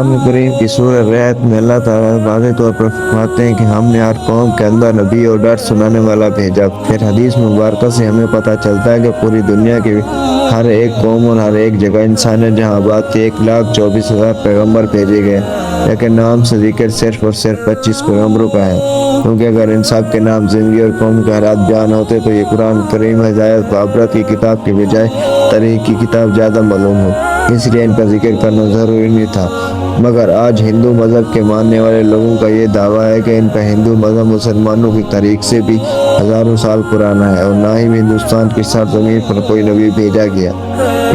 قرآن کریم کی سورہ رعد میں اللہ تعالیٰ واضح طور پر فرماتے ہیں کہ ہم نے ہر قوم کے اندر نبی اور ڈر سنانے والا بھیجا۔ پھر حدیث مبارکہ سے ہمیں پتہ چلتا ہے کہ پوری دنیا کے ہر ایک قوم اور ہر ایک جگہ انسانیت جہاں آباد تھی 1,24,000 پیغمبر بھیجے گئے، لیکن نام سے ذکر صرف اور صرف 25 پیغمبروں کا ہے، کیونکہ اگر ان سب کے نام زندگی اور قوم کے حالات بیان ہوتے تو یہ قرآن کریم ہدایت و عبرت کی کتاب کے بجائے تاریخ کی کتاب زیادہ معلوم ہو، اس لیے ان کا ذکر کرنا ضروری نہیں تھا۔ مگر آج ہندو مذہب کے ماننے والے لوگوں کا یہ دعویٰ ہے کہ ان کا ہندو مذہب مسلمانوں کی تاریخ سے بھی ہزاروں سال پرانا ہے، اور نہ ہی ہندوستان کی سرزمین پر کوئی نبی بھیجا گیا۔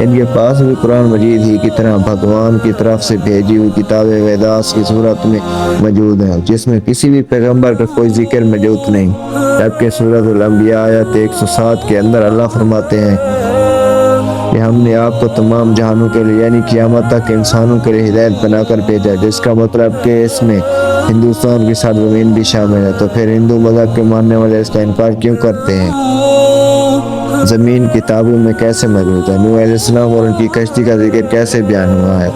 ان کے پاس بھی قرآن مجید ہی کی طرح بھگوان کی طرف سے بھیجی ہوئی کتاب ویداس کی صورت میں موجود ہے، جس میں کسی بھی پیغمبر کا کوئی ذکر موجود نہیں، جبکہ سورۃ الانبیاء آیت 107 کے اندر اللہ فرماتے ہیں کہ ہم نے آپ کو تمام جہانوں کے لیے یعنی قیامت تک انسانوں کے لیے ہدایت بنا کر بھیجا، جس کا مطلب کہ اس میں ہندوستان کی سرزمین بھی شامل ہے۔ تو پھر ہندو مذہب کے ماننے والے اس کا انکار کیوں کرتے ہیں؟ زمین کتابوں میں کیسے موجود ہے؟ نوح علیہ السلام اور ان کی کشتی کا ذکر کیسے بیان ہوا ہے؟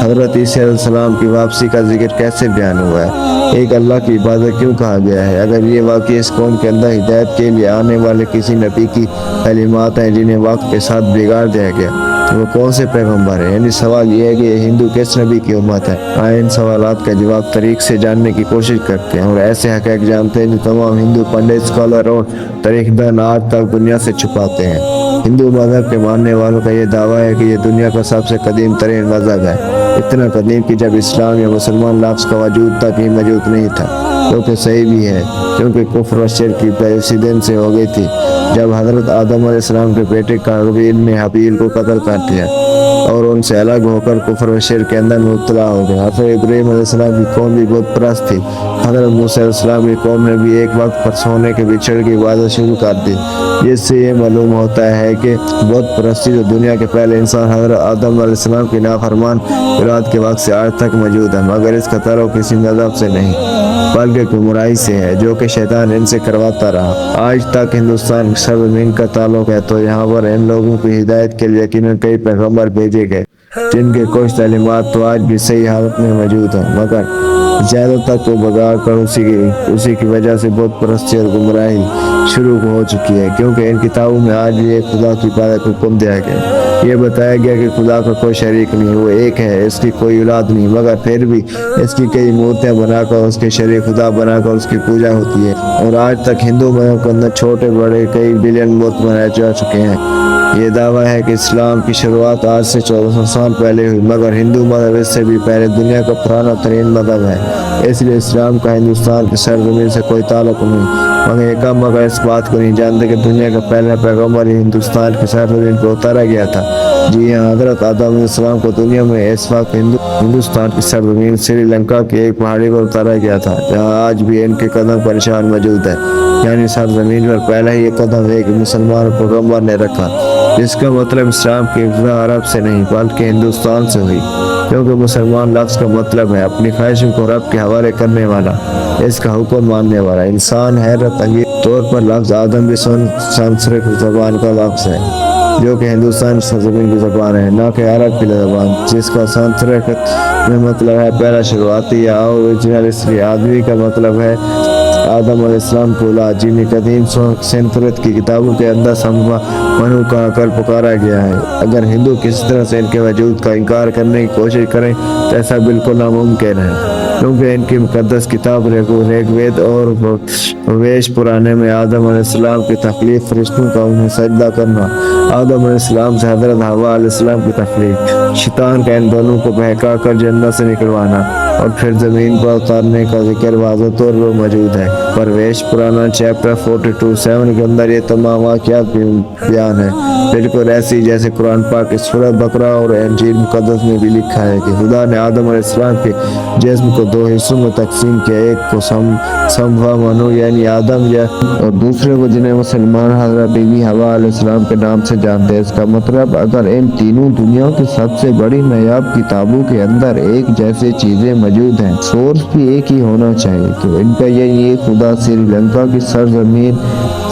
حضرت عیسیٰ علیہ السلام کی واپسی کا ذکر کیسے بیان ہوا ہے؟ ایک اللہ کی عبادت کیوں کہا گیا ہے؟ اگر یہ واقعی اس قوم کے اندر ہدایت کے لیے آنے والے کسی نبی کی تعلیمات ہیں جنہیں وقت کے ساتھ بگاڑ دیا گیا، وہ کون سے پیغمبر ہیں؟ یعنی سوال یہ ہے کہ یہ ہندو کس نبی کی امت ہے؟ آئے ان سوالات کا جواب طریق سے جاننے کی کوشش کرتے ہیں اور ایسے حقائق جانتے ہیں جو تمام ہندو پنڈت، اسکالر اور تاریخ دان آج تک دنیا سے چھپاتے ہیں۔ ہندو مذہب کے ماننے والوں کا یہ دعویٰ ہے کہ یہ دنیا کا سب سے قدیم ترین مذہب ہے، اتنا قدیم کہ جب اسلام یا مسلمان لفظ کا وجود تک ہی موجود نہیں تھا، جو کہ صحیح بھی ہے، کیونکہ کفر و شرک کی ابتدا اسی دن سے ہو گئی تھی جب حضرت آدم علیہ السلام کے بیٹے قابیل نے حابیل کو قتل کر دیا اور ان سے الگ ہو کر کفر و شرک کے اندر مبتلا ہو گیا۔ حضرت ابراہیم علیہ السلام کی قوم بھی بت پرست تھی، حضرت موسیٰ علیہ السلام کی قوم نے بھی ایک وقت پر سونے کے بچھڑ کی عبادت شروع کر دی، جس سے یہ معلوم ہوتا ہے کہ بت پرستی جو دنیا کے پہلے انسان حضرت آدم علیہ السلام کی نافرمان اولاد کے وقت سے آج تک موجود ہے، مگر اس کا تعلق کسی مذہب سے نہیں بلکہ گمراہی سے ہے جو کہ شیطان ان سے کرواتا رہا۔ آج تک ہندوستان کی سرزمین کا تعلق ہے تو یہاں پر ان لوگوں کی ہدایت کے لیے یقیناً کئی پیغمبر بھیجے گئے جن کے کچھ تعلیمات تو آج بھی صحیح حالت میں موجود ہیں، مگر زیادہ تر کو بگاڑ کر اسی کی وجہ سے بت پرستی اور گمراہی شروع ہو چکی ہے، کیونکہ ان کتابوں میں آج بھی ایک خدا کی عبادت کو حکم دیا گیا۔ یہ بتایا گیا کہ خدا کا کوئی شریک نہیں، وہ ایک ہے، اس کی کوئی اولاد نہیں، مگر پھر بھی اس کی کئی مورتیاں بنا کر اس کے شریک خدا بنا کر اس کی پوجا ہوتی ہے، اور آج تک ہندو مذہب کے اندر چھوٹے بڑے کئی بلین بت بنائے جا چکے ہیں۔ یہ دعویٰ ہے کہ اسلام کی شروعات آج سے 1400 سال پہلے ہوئی، مگر ہندو مذہب اس سے بھی پہلے دنیا کا پرانا ترین مذہب ہے، اس لیے اسلام کا ہندوستان کی سرزمین سے کوئی تعلق نہیں، مگر یہ کم مگر اس بات کو نہیں جانتے کہ دنیا کا پہلا پیغمبر ہی ہندوستان کی سرزمین پر اتارا گیا تھا۔ جی ہاں، حضرت آدم علیہ السلام کو دنیا میں اس وقت ہندوستان کی سرزمین سری لنکا کی ایک پہاڑی پر اتارا گیا تھا، جہاں آج بھی ان کے قدم پر نشان موجود ہے، یعنی سرزمین پر پہلا ہی یہ قدم ایک مسلمان پیغمبر نے رکھا، جس کا مطلب اسلام کی ابتدا عرب سے نہیں بلکہ ہندوستان سے ہوئی، کیونکہ مسلمان لفظ کا مطلب ہے اپنی خواہشوں کو رب کے حوالے کرنے والا، اس کا حکم ماننے والا انسان۔ حیرت انگیز طور پر لفظ آدم بھی سنسکرت زبان کا لفظ ہے، جو کہ ہندوستان سرزمین کی زبان ہے، نہ کہ عرب کی زبان، جس کا سنسکرت میں مطلب ہے پہلا شروعاتی یا اوریجنل، اس لیے آدمی کا مطلب ہے آدم علیہ السلام کو اولاد، جنہیں قدیم سنسکرت کی کتابوں کے اندر سمبھا منو کہا کر پکارا گیا ہے۔ اگر ہندو کسی طرح سے ان کے وجود کا انکار کرنے کی کوشش کریں تو ایسا بالکل ناممکن ہے، کیونکہ ان کی مقدس کتاب ریگ وید اور ویش پرانے میں آدم علیہ السلام کی تخلیق، فرشتوں کا انہیں سجدہ کرنا، آدم علیہ السلام سے حضرت حوا علیہ السلام کی تخلیق، شیطان کا ان دونوں کو بہکا کر جنت سے نکلوانا اور پھر زمین پر اتارنے کا ذکر واضح طور پر موجود ہے۔ پرویش پرانا چیپٹر 42:7 کے اندر یہ تمام واقعات بیان ہے، بالکل ایسی جیسے قرآن پاک کی سورۃ بقرہ اور انجیل مقدس میں بھی لکھا ہے کہ خدا نے آدم علیہ السلام کے جسم کو دو حصوں میں تقسیم کیا، ایک کو سمبھا منو یعنی آدم اور دوسرے کو جنہیں مسلمان حضرت بی بی حوا علیہ السلام کے نام سے جانتے ہیں۔ اس کا مطلب اگر ان تینوں دنیا کی سب سے بڑی نایاب کتابوں کے اندر ایک جیسے چیزیں موجود ہیں، سورس بھی ایک ہی ہونا چاہیے، تو ان کا یہ خدا سری لنکا کی سرزمین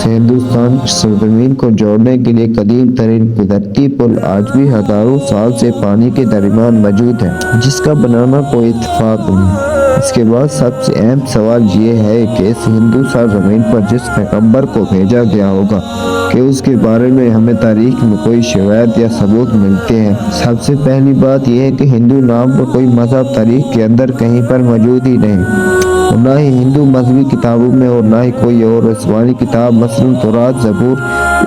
سے ہندوستان کی سرزمین کو جوڑنے کے لیے قدیم ترین قدرتی پل آج بھی ہزاروں سال سے پانی کے درمیان موجود ہے، جس کا بنانا کوئی اتفاق نہیں۔ اس کے بعد سب سے اہم سوال یہ ہے کہ اس ہندو سرزمین پر جس پیغمبر کو بھیجا گیا ہوگا کہ اس کے بارے میں ہمیں تاریخ میں کوئی شواہد یا ثبوت ملتے ہیں۔ سب سے پہلی بات یہ ہے کہ ہندو نام کا کوئی مذہب تاریخ کے اندر کہیں پر موجود ہی نہیں، اور نہ ہی ہندو مذہبی کتابوں میں اور نہ ہی کوئی اور آسمانی کتاب مثلاً تورات، زبور،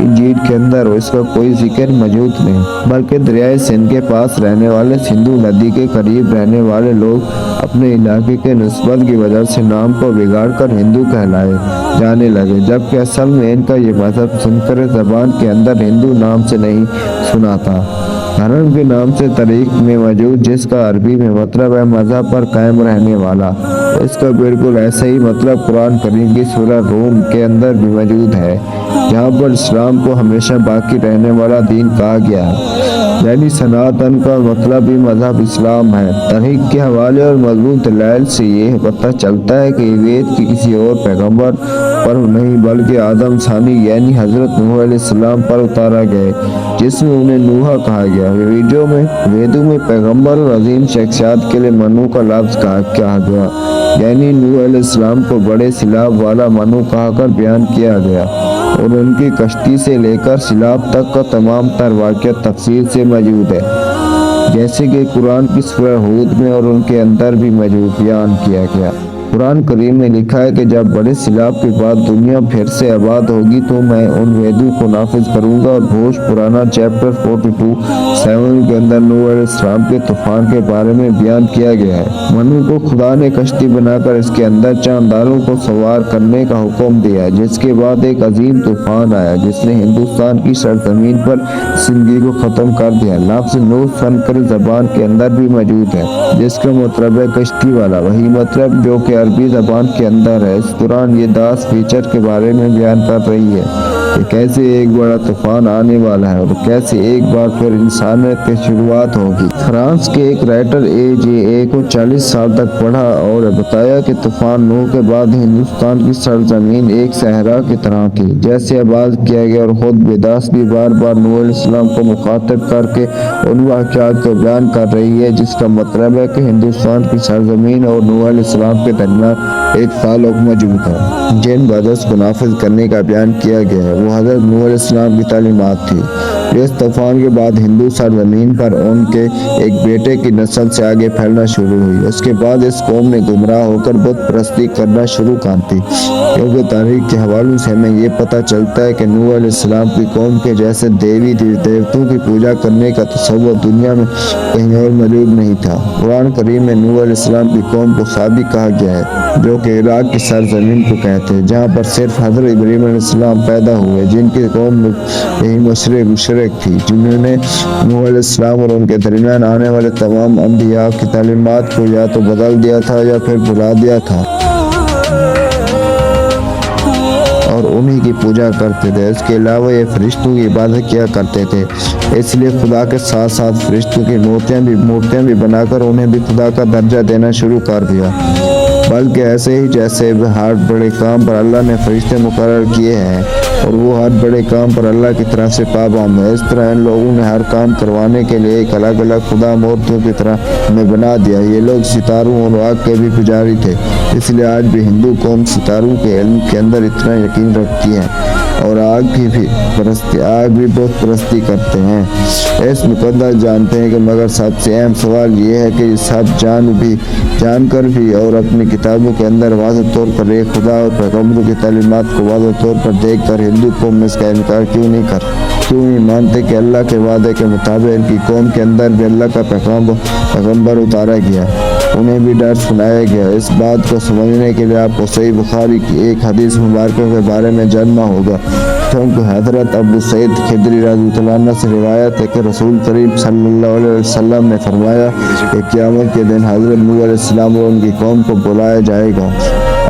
انجیل کے اندر اس کا کوئی ذکر موجود نہیں، بلکہ دریائے سندھ کے پاس رہنے والے سندھو ندی کے قریب رہنے والے لوگ اپنے علاقے کے نسبت کی وجہ سے نام کو بگاڑ کر ہندو کہلائے جانے لگے، جبکہ اصل میں ان کا یہ مذہب سنسکرت زبان کے اندر ہندو نام سے نہیں سنا تھا۔ دھرم کے نام سے تاریخ میں موجود، جس کا عربی میں مطلب ہے مذہب پر قائم رہنے والا، اس کا بالکل ایسا ہی مطلب قرآن کریم کی سورہ روم کے اندر بھی موجود ہے، جہاں پر اسلام کو ہمیشہ باقی رہنے والا دین کہا گیا ہے، یعنی سناتن کا مطلب ہی مذہب اسلام ہے۔ تاریخ کے حوالے اور مضبوط دلائل سے یہ پتہ چلتا ہے کہ یہ وید کی کسی اور پیغمبر پر نہیں بلکہ آدم ثانی یعنی حضرت نوح علیہ السلام پر اتارا گئے، جس میں انہیں نوح کہا گیا۔ ویدوں میں پیغمبر اور عظیم شخصیات کے لیے منو کا لفظ کہا گیا، یعنی نوح علیہ السلام کو بڑے سیلاب والا منو کہا کر بیان کیا گیا، اور ان کی کشتی سے لے کر سیلاب تک کا تمام تر واقعہ تفصیل سے موجود ہے، جیسے کہ قرآن کی سورہ ہود میں اور ان کے اندر بھی موجود بیان کیا گیا۔ قرآن کریم میں لکھا ہے کہ جب بڑے سیلاب کے بعد دنیا پھر سے آباد ہوگی تو میں ان ویدوں کو نافذ کروں گا، اور بھوج پرانا چیپٹر 42:7 کے اندر نوح علیہ السلام کے طوفان کے بارے میں بیان کیا گیا ہے۔ منو کو خدا نے کشتی بنا کر اس کے اندر چانداروں کو سوار کرنے کا حکم دیا، جس کے بعد ایک عظیم طوفان آیا جس نے ہندوستان کی سرزمین پر زندگی کو ختم کر دیا۔ لفظ نوح سنسکرت زبان کے اندر بھی موجود ہے، جس کا مطلب ہے کشتی والا، وہی مطلب جو کہ عربی زبان کے اندر ہے۔ اس دوران یہ داس فیچر کے بارے میں بیان کر رہی ہے کہ کیسے ایک بڑا طوفان آنے والا ہے اور کیسے ایک بار پھر انسانیت کی شروعات ہوگی۔ فرانس کے ایک رائٹر AJA کو 40 سال تک پڑھا اور بتایا کہ طوفان نوح کے بعد ہندوستان کی سرزمین ایک صحرا کی طرح تھی جیسے آباد کیا گیا، اور خود بیداس بھی بار بار نوح علیہ السلام کو مخاطب کر کے ان واقعات کو بیان کر رہی ہے، جس کا مطلب ہے کہ ہندوستان کی سرزمین اور نوح علیہ السلام کے درمیان ایک تعلق موجود ہے۔ جن بادرس کو نافذ کرنے کا بیان کیا گیا ہے وہ حضرت نوح علیہ السلام کی تعلیمات تھی۔ اس طوفان کے بعد ہندو سرزمین پر ان کے ایک بیٹے کی نسل سے آگے پھیلنا شروع ہوئی۔ اس کے بعد اس قوم نے گمراہ ہو کر بت پرستی کرنا شروع کر دی، کیونکہ تاریخ کے حوالوں سے ہمیں یہ پتہ چلتا ہے کہ نوح علیہ السلام کی قوم کے جیسے دیوی دیوتوں کی پوجا کرنے کا تصور دنیا میں کہیں اور موجود نہیں تھا۔ قرآن کریم میں نوح علیہ السلام کی قوم کو صابی کہا گیا ہے، جو کہ عراق کی سرزمین کو کہتے ہیں، جہاں پر صرف حضرت ابراہیم علیہ السلام پیدا ہوئے، جن کی قوم یہی مشرک تھی، جنہوں نے نوح علیہ السلام اور ان کے درمیان آنے والے تمام انبیاء کی تعلیمات کو یا تو بدل دیا تھا یا پھر بھلا دیا تھا، اور انہی کی پوجا کرتے تھے۔ اس کے علاوہ یہ فرشتوں کی عبادت کیا کرتے تھے، اس لیے خدا کے ساتھ ساتھ فرشتوں کی مورتیاں بھی بنا کر انہیں بھی خدا کا درجہ دینا شروع کر دیا، بلکہ ایسے ہی جیسے ہر بڑے کام پر اللہ نے فرشتے مقرر کیے ہیں اور وہ ہر بڑے کام پر اللہ کی طرف سے پابند ہے، اس طرح ان لوگوں نے ہر کام کروانے کے لیے ایک الگ الگ خدا مورتیوں کی طرح ہمیں بنا دیا۔ یہ لوگ ستاروں اور آگ کے بھی پجاری تھے، اس لیے آج بھی ہندو قوم ستاروں کے علم کے اندر اتنا یقین رکھتی ہے، اور آگ بھی بت پرستی کرتے ہیں۔ اس مقدس جانتے ہیں کہ مگر سب سے اہم سوال یہ ہے کہ یہ سب جان کر بھی اور اپنی کتابوں کے اندر واضح طور پر ایک خدا اور پیغمبروں کی تعلیمات کو واضح طور پر دیکھ کر ہندو قوم اس کا انکار کیوں نہیں مانتے کہ اللہ کے وعدے کے مطابق ان کی قوم کے اندر بھی اللہ کا پیغمبر اتارا گیا، انہیں بھی ڈر سنایا گیا۔ اس بات کو سمجھنے کے لیے آپ کو صحیح بخاری کی ایک حدیث مبارکہ کے بارے میں جاننا ہوگا، کیونکہ حضرت ابو سعید خدری رضی اللہ عنہ سے روایت ہے کہ رسول کریم صلی اللہ علیہ وسلم نے فرمایا کہ قیامت کے دن حضرت نوح علیہ السلام اور ان کی قوم کو بلایا جائے گا،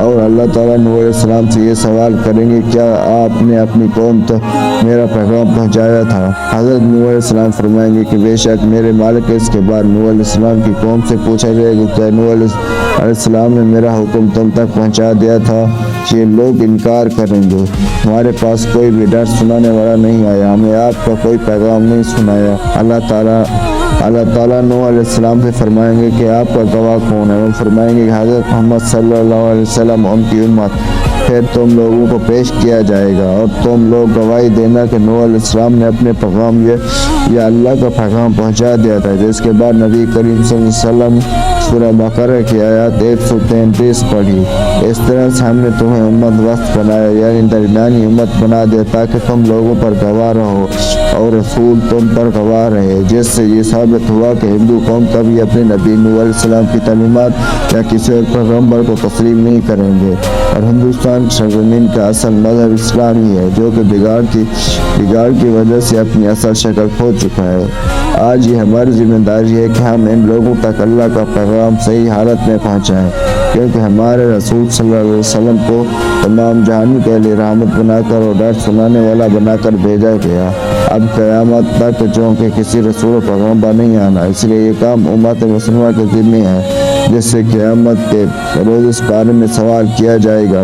اور اللہ تعالیٰ نوح علیہ السلام سے یہ سوال کریں گے کیا آپ نے اپنی قوم تک میرا پیغام پہنچایا تھا؟ حضرت نوح علیہ السلام فرمائیں گے کہ بے شک میرے مالک ہے۔ اس کے بعد نوح علیہ السلام کی قوم سے پوچھا جائے گا کیا نوح علیہ السلام نے میرا حکم تم تک پہنچا دیا تھا؟ یہ لوگ انکار کریں گے، ہمارے پاس کوئی بھی ڈر سنانے والا نہیں آیا، ہمیں آپ کا کوئی پیغام نہیں سنایا۔ اللہ تعالیٰ نوح علیہ السلام سے فرمائیں گے کہ آپ کا گواہ کون ہے؟ وہ فرمائیں گے کہ حضرت محمد صلی اللہ علیہ وسلم ان کی امت۔ پھر تم لوگوں کو پیش کیا جائے گا اور تم لوگ گواہی دینا کہ نوح علیہ السلام نے اپنے پیغام یا اللہ کا پیغام پہنچا دیا تھا۔ جس کے بعد نبی کریم صلی اللہ علیہ وسلم سورہ بقرہ کی آیات 133 پڑھی۔ اس طرح سے ہم نے تمہیں امت وسط بنایا، یعنی درمیانی امت بنا دیا تاکہ تم لوگوں پر گواہ رہو اور رسول تم پر گواہ رہے، جس سے یہ ثابت ہوا کہ ہندو قوم کبھی اپنے نبی نوح علیہ السلام کی تعلیمات یا کسی اور پیغمبر کو تسلیم نہیں کریں گے، اور ہندوستان کی سرزمین کا اصل مذہب اسلام ہی ہے جو کہ بگاڑ کی وجہ سے اپنی اصل شکل کھو چکا ہے۔ آج یہ ہماری ذمہ داری ہے کہ ہم ان لوگوں تک اللہ کا پیغام صحیح حالت میں پہنچائیں، کیونکہ ہمارے رسول صلی اللہ علیہ وسلم کو تمام جہان کے لیے رحمت بنا کر اور ڈر سنانے والا بنا کر بھیجا گیا۔ اب قیامت تک چونکہ کسی رسول و پیغمبر نہیں آنا، اس لیے یہ کام امت مسلمہ کے ذمہ ہے، جس سے قیامت کے روز اس بارے میں سوال کیا جائے گا۔